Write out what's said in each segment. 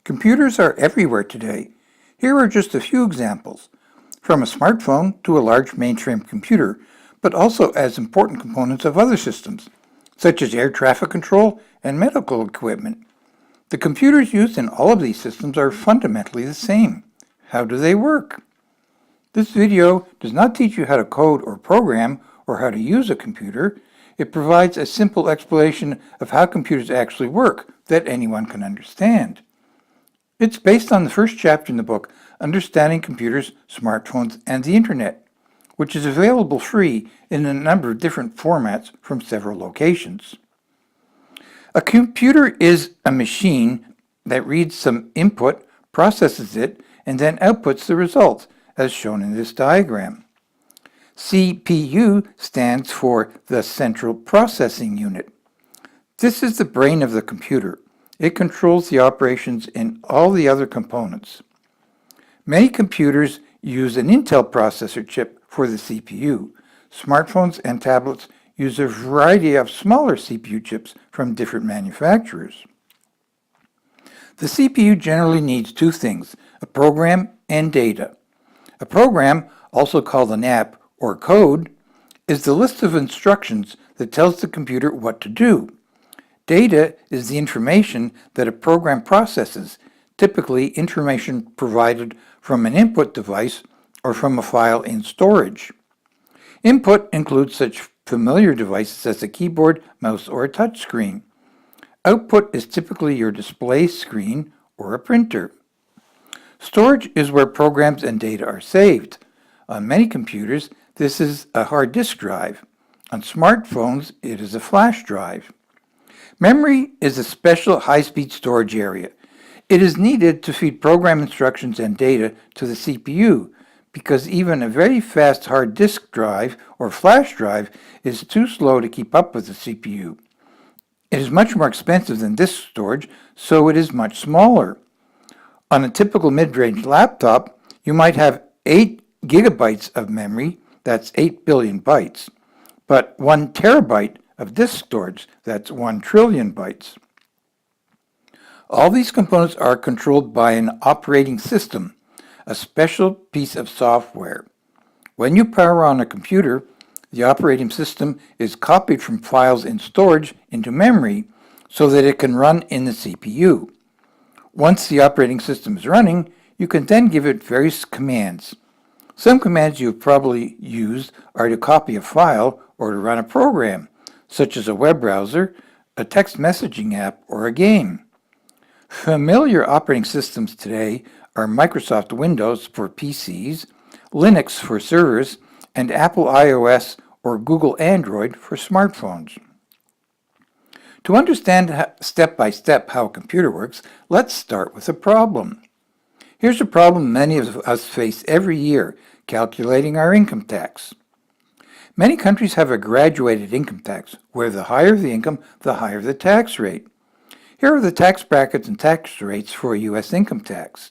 Computers are everywhere today. Here are just a few examples, from a smartphone to a large mainframe computer, but also as important components of other systems, such as air traffic control and medical equipment. The computers used in all of these systems are fundamentally the same. How do they work? This video does not teach you how to code or program or how to use a computer. It provides a simple explanation of how computers actually work that anyone can understand. It's based on the first chapter in the book, Understanding Computers, Smartphones, and the Internet, which is available free in a number of different formats from several locations. A computer is a machine that reads some input, processes it, and then outputs the results, as shown in this diagram. CPU stands for the Central Processing Unit. This is the brain of the computer. It controls the operations in all the other components. Many computers use an Intel processor chip for the CPU. Smartphones and tablets use a variety of smaller CPU chips from different manufacturers. The CPU generally needs two things, a program and data. A program, also called an app or code, is the list of instructions that tells the computer what to do. Data is the information that a program processes, typically information provided from an input device or from a file in storage. Input includes such familiar devices as a keyboard, mouse, or a touch screen. Output is typically your display screen or a printer. Storage is where programs and data are saved. On many computers, this is a hard disk drive. On smartphones, it is a flash drive. Memory is a special high-speed storage area. It is needed to feed program instructions and data to the CPU, because even a very fast hard disk drive or flash drive is too slow to keep up with the CPU. It is much more expensive than disk storage, so it is much smaller. On a typical mid-range laptop, you might have 8 gigabytes of memory, that's 8 billion bytes, but 1 terabyte of disk storage, that's 1 trillion bytes. All these components are controlled by an operating system, a special piece of software. When you power on a computer, the operating system is copied from files in storage into memory so that it can run in the CPU. Once the operating system is running, you can then give it various commands. Some commands you've probably used are to copy a file or to run a program, such as a web browser, a text messaging app, or a game. Familiar operating systems today are Microsoft Windows for PCs, Linux for servers, and Apple iOS or Google Android for smartphones. To understand step by step how a computer works, let's start with a problem. Here's a problem many of us face every year, calculating our income tax. Many countries have a graduated income tax, where the higher the income, the higher the tax rate. Here are the tax brackets and tax rates for U.S. income tax.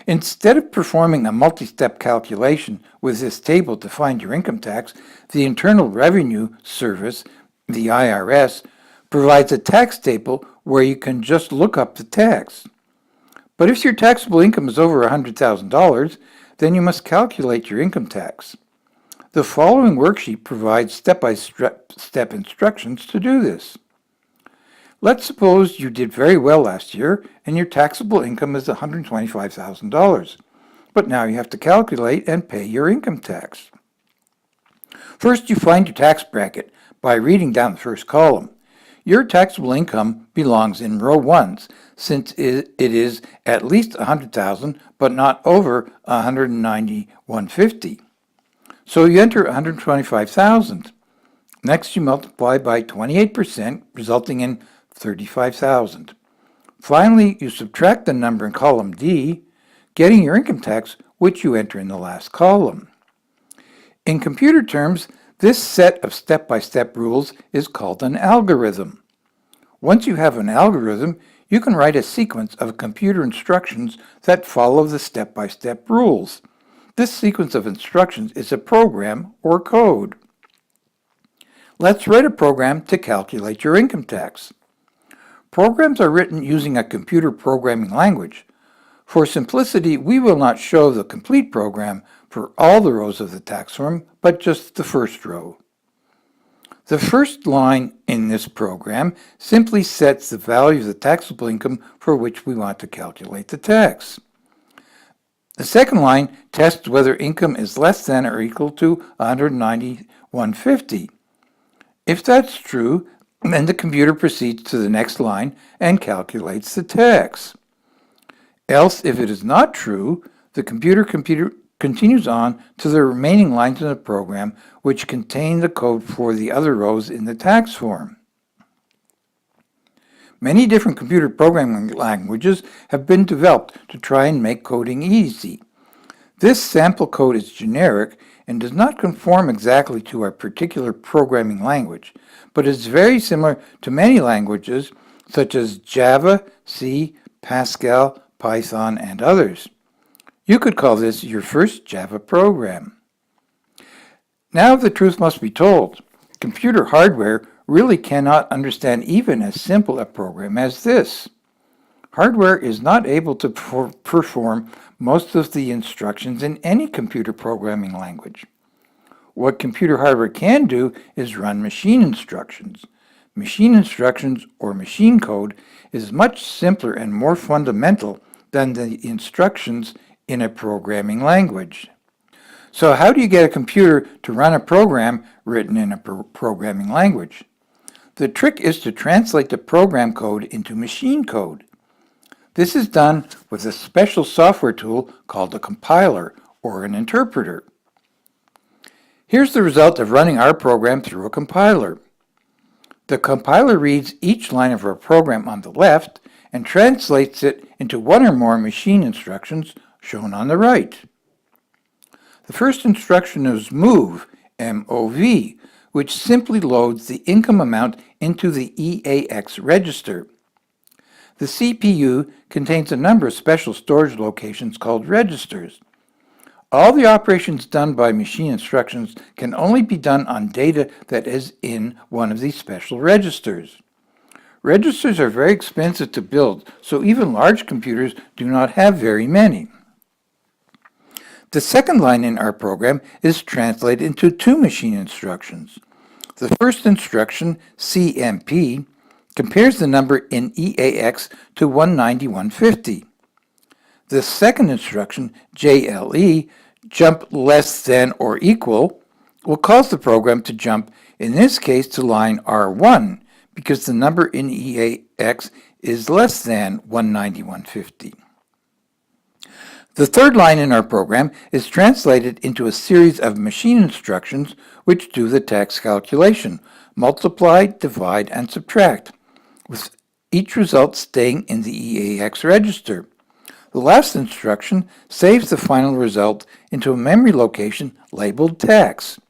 Instead of performing a multi-step calculation with this table to find your income tax, the Internal Revenue Service, the IRS, provides a tax table where you can just look up the tax. But if your taxable income is over $100,000, then you must calculate your income tax. The following worksheet provides step-by-step instructions to do this. Let's suppose you did very well last year and your taxable income is $125,000, but now you have to calculate and pay your income tax. First, you find your tax bracket by reading down the first column. Your taxable income belongs in row 1, since it is at least $100,000 but not over $191,550. So you enter $125,000. Next, you multiply by 28%, resulting in $35,000. Finally, you subtract the number in column D, getting your income tax, which you enter in the last column. In computer terms, this set of step-by-step rules is called an algorithm. Once you have an algorithm, you can write a sequence of computer instructions that follow the step-by-step rules. This sequence of instructions is a program or code. Let's write a program to calculate your income tax. programs are written using a computer programming language. For simplicity, we will not show the complete program for all the rows of the tax form, but just the first row. The first line in this program simply sets the value of the taxable income for which we want to calculate the tax. The second line tests whether income is less than or equal to $191.50. If that's true, then the computer proceeds to the next line and calculates the tax. Else, if it is not true, the computer continues on to the remaining lines in the program which contain the code for the other rows in the tax form. Many different computer programming languages have been developed to try and make coding easy. This sample code is generic and does not conform exactly to our particular programming language, but is very similar to many languages such as Java, C, Pascal, Python, and others. You could call this your first Java program. Now the truth must be told. Computer hardware really cannot understand even as simple a program as this. Hardware is not able to perform most of the instructions in any computer programming language. What computer hardware can do is run machine instructions. Machine instructions, or machine code, is much simpler and more fundamental than the instructions in a programming language. So how do you get a computer to run a program written in a programming language? The trick is to translate the program code into machine code. This is done with a special software tool called a compiler or an interpreter. Here's the result of running our program through a compiler. The compiler reads each line of our program on the left and translates it into one or more machine instructions shown on the right. The first instruction is move, M-O-V, which simply loads the income amount into the EAX register. The CPU contains a number of special storage locations called registers. All the operations done by machine instructions can only be done on data that is in one of these special registers. Registers are very expensive to build, so even large computers do not have very many. The second line in our program is translated into two machine instructions. The first instruction, CMP, compares the number in EAX to 191.50. The second instruction, JLE, jump less than or equal, will cause the program to jump, in this case, to line R1, because the number in EAX is less than 191.50. The third line in our program is translated into a series of machine instructions which do the tax calculation, multiply, divide, and subtract, with each result staying in the EAX register. The last instruction saves the final result into a memory location labeled tax.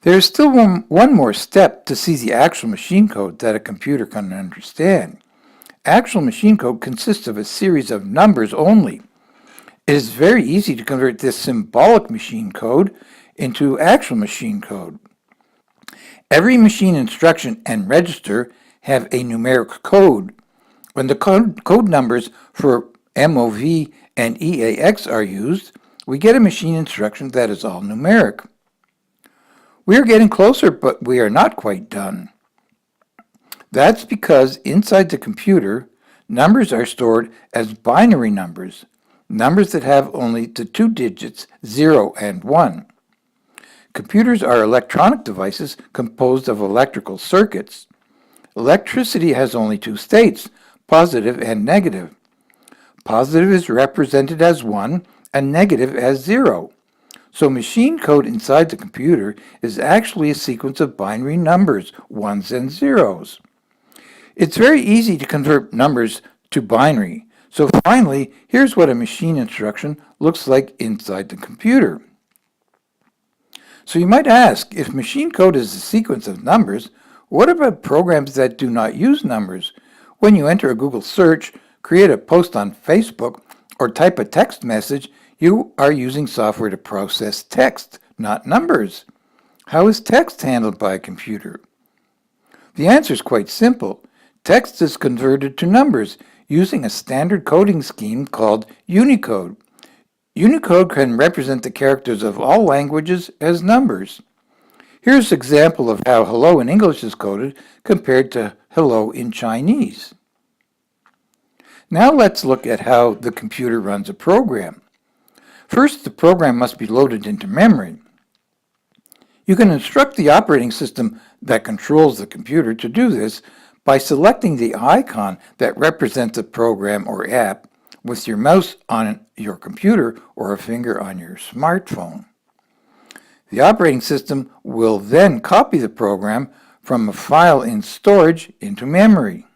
There is still one more step to see the actual machine code that a computer can understand. Actual machine code consists of a series of numbers only. It is very easy to convert this symbolic machine code into actual machine code. Every machine instruction and register have a numeric code. When the code numbers for MOV and EAX are used, we get a machine instruction that is all numeric. We are getting closer, but we are not quite done. That's because inside the computer, numbers are stored as binary numbers, numbers that have only the two digits 0 and 1. Computers are electronic devices composed of electrical circuits. Electricity has only two states, positive and negative. Positive is represented as 1 and negative as 0. So machine code inside the computer is actually a sequence of binary numbers, 1s and 0s. It's very easy to convert numbers to binary. So finally, here's what a machine instruction looks like inside the computer. So you might ask, if machine code is a sequence of numbers, what about programs that do not use numbers? When you enter a Google search, create a post on Facebook, or type a text message, you are using software to process text, not numbers. How is text handled by a computer? The answer is quite simple. Text is converted to numbers using a standard coding scheme called Unicode. Unicode can represent the characters of all languages as numbers. Here's an example of how hello in English is coded compared to hello in Chinese. Now let's look at how the computer runs a program. First, the program must be loaded into memory. You can instruct the operating system that controls the computer to do this by selecting the icon that represents a program or app with your mouse on your computer or a finger on your smartphone. The operating system will then copy the program from a file in storage into memory.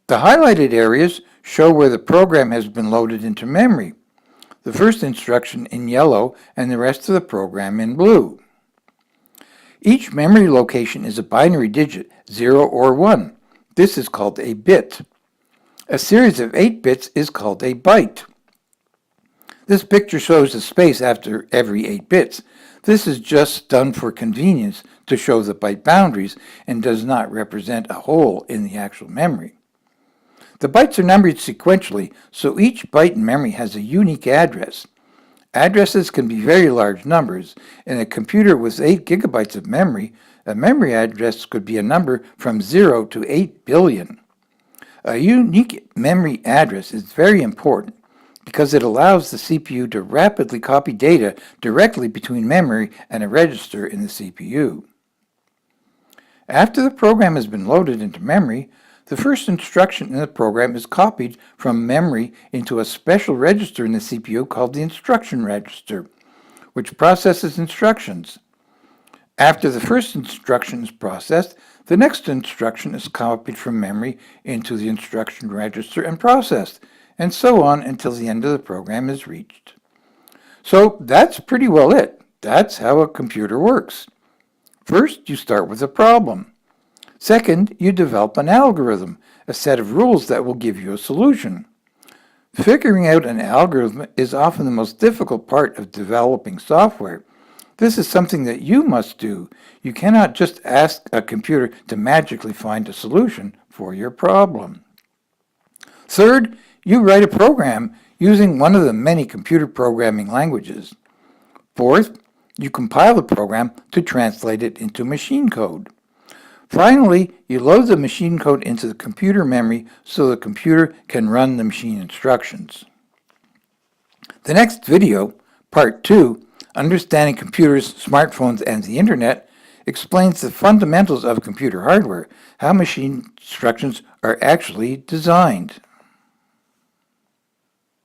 The highlighted areas show where the program has been loaded into memory, the first instruction in yellow and the rest of the program in blue. Each memory location is a binary digit, 0 or 1. This is called a bit. A series of 8 bits is called a byte. This picture shows a space after every 8 bits. This is just done for convenience to show the byte boundaries and does not represent a hole in the actual memory. The bytes are numbered sequentially, so each byte in memory has a unique address. Addresses can be very large numbers. In a computer with 8 gigabytes of memory, a memory address could be a number from 0 to 8 billion. A unique memory address is very important because it allows the CPU to rapidly copy data directly between memory and a register in the CPU. After the program has been loaded into memory, the first instruction in the program is copied from memory into a special register in the CPU called the instruction register, which processes instructions. After the first instruction is processed, the next instruction is copied from memory into the instruction register and processed, and so on until the end of the program is reached. So that's pretty well it. That's how a computer works. First, you start with a problem. Second, you develop an algorithm, a set of rules that will give you a solution. Figuring out an algorithm is often the most difficult part of developing software. This is something that you must do. You cannot just ask a computer to magically find a solution for your problem. Third, you write a program using one of the many computer programming languages. Fourth, you compile the program to translate it into machine code. Finally, you load the machine code into the computer memory so the computer can run the machine instructions. The next video, Part 2, Understanding Computers, Smartphones, and the Internet, explains the fundamentals of computer hardware, how machine instructions are actually designed.